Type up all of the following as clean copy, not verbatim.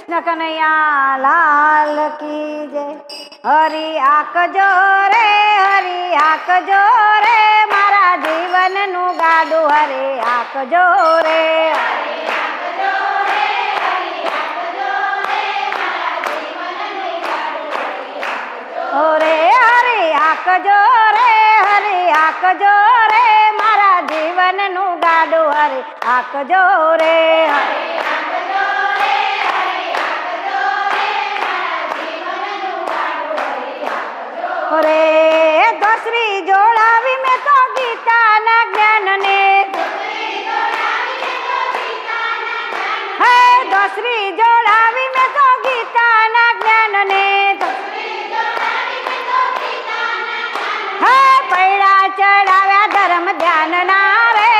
कृष्ण कन्हैया लाल की जय। हरि आकजो रे मारा जीवन नु गाडू हरे आकजो रे। हरि आकजो रे मारा जीवन नु गाडू हरे आकजो रे। दसरी जोड़ावी में तो गीता न ज्ञान ने है। दसरी जोड़ावी में तो गीता न ज्ञान ने है। पैड़ा चढ़ाव्या धर्म ध्यान ना रे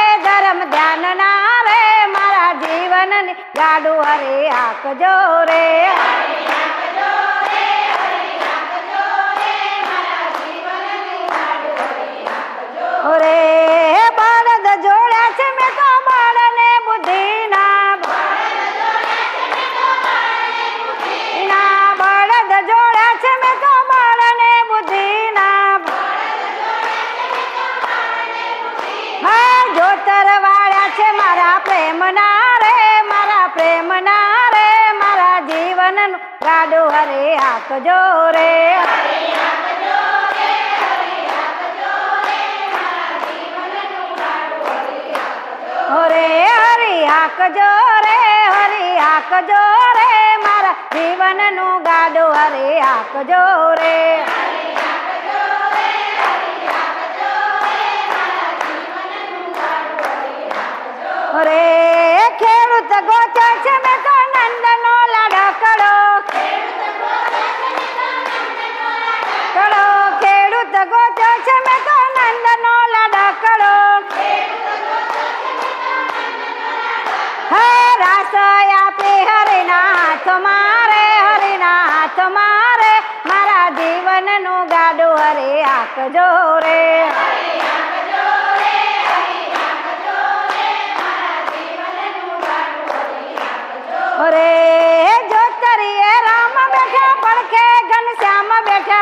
मारा जीवन ने गाडू हरे आकजो रे। बळद जोड्या छे मैं तो बाळ ने बुद्धि ना बळद जोड्या छे मैं तो बाळ ने बुद्धि ना। जोतर वाळ्या छे मारा प्रेम ना रे मारा जीवन गाडू हरे आकजो रे। हरि आकजो रे मारा जीवन नु गाडू हरे आकजो रे। खेडूत गोचर छे मैं तो नंदनो लाडकड़ो खेडूत गोचर छे मैं तो नंदनो लाडकड़ो। रासया पे हरिनाथ मारे मारा जीवन नु गाडू हरे आकजो रे। जोतरिए राम बैठा पड़के घनश्याम बैठा।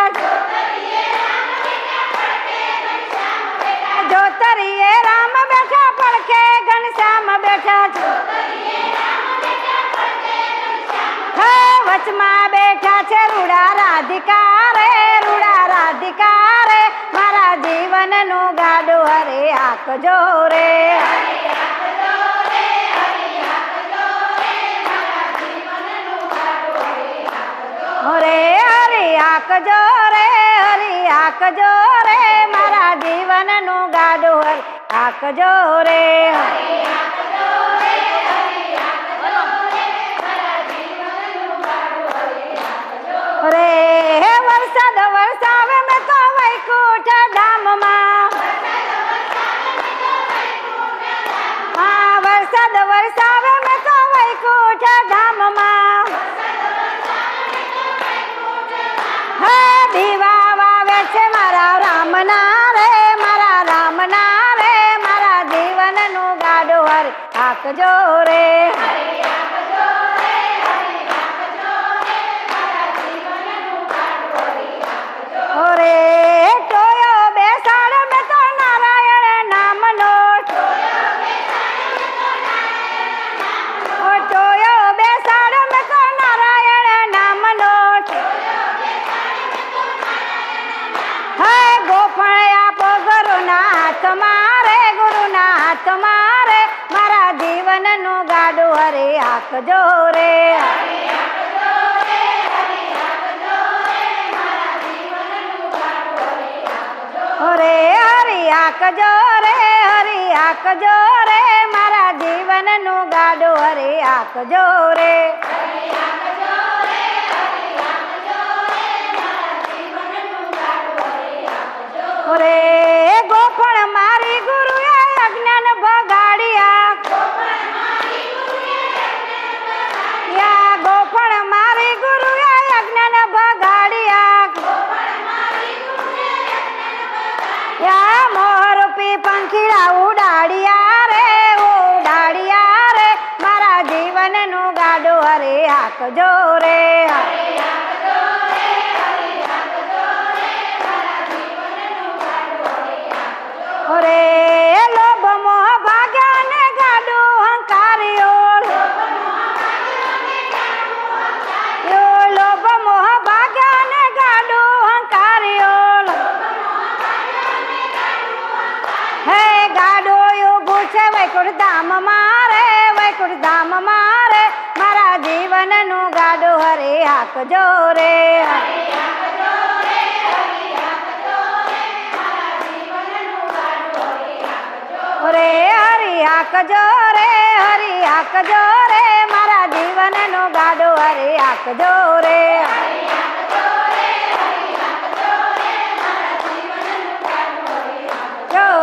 जोतरिए राम बैठा पड़के घनश्याम बैठा। वच में बैठा छे रूड़ा राधिका रे मारा जीवन नु गाडू हरे आकजो रे। हरि आकजो रे मारा जीवन नु गाडू हरे आकजो रे। वरसाद वरसावे में तो वैकुंठ धाम मां। वरसाद वरसावे में तो वैकुंठ धाम मां। दीवा वावे छे मारा राम ना रे मारा जीवन नु गाडू हरे आकजो रे। टोयो बेसाड़ में तो नारायण नाम नो टोयो बेसाड़ में तो नारायण नाम नो। गोफण आपो गुरुनाथ मारे मारा जीवन नु गाडू हरे आकजो रे। हरि आकजो रे मारा जीवन नु गाडू हरे आकजो रे। गोफण मारी गुरु अज्ञान भगाड़िया। गोफण मारी गुरु अज्ञान भगाड़िया। मोहरूपी पंखीड़ा उड़ाड़िया रे मारा जीवन नु गाडू ગાડું હરી હાંકજો રે રે લોભ મોહ ભાગ્યા ને ગાડું હંકાર્યો લોભ મોહ ભાગ્યા ને ગાડું હંકાર્યો હે ગાડો ઊભું છે વૈકુંઠ ધામ મારે મારા જીવનનું ગાડું હરી હાંકજો રે રે હરી હાંકજો રે મારા જીવનનું ગાડું હરી હાંકજો રે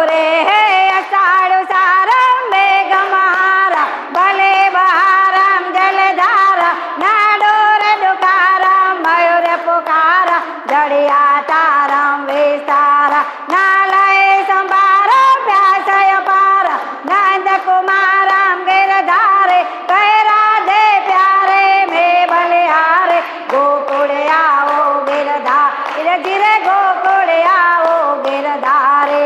રે હે અષાઢ સારમ મેઘ મારા ભલે બહારમ જલધારા નાડો રે ડુકારા મયુર પુકારા જડિયા તારમ વિસ્તારા નાલય સંભારા વ્યાસય પારા નંદ કુમારમ ગિરધારે કહે રાધે પ્યારે મેં બલિહારે ગોકુળ આવો ગિરધાર ધીરે ગોકુળ આવો ગિરધારે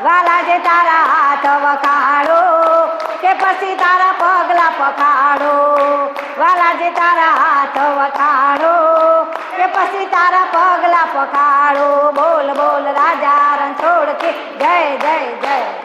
વાલાજી તારા હાથ વખાડો કે પછી તારા પગલા પખાડો વાલાજી તારા હાથ વખાડો કે પછી તારા પગલા પખાડો બોલ બોલ રાજા રણછોડ કે જય જય જય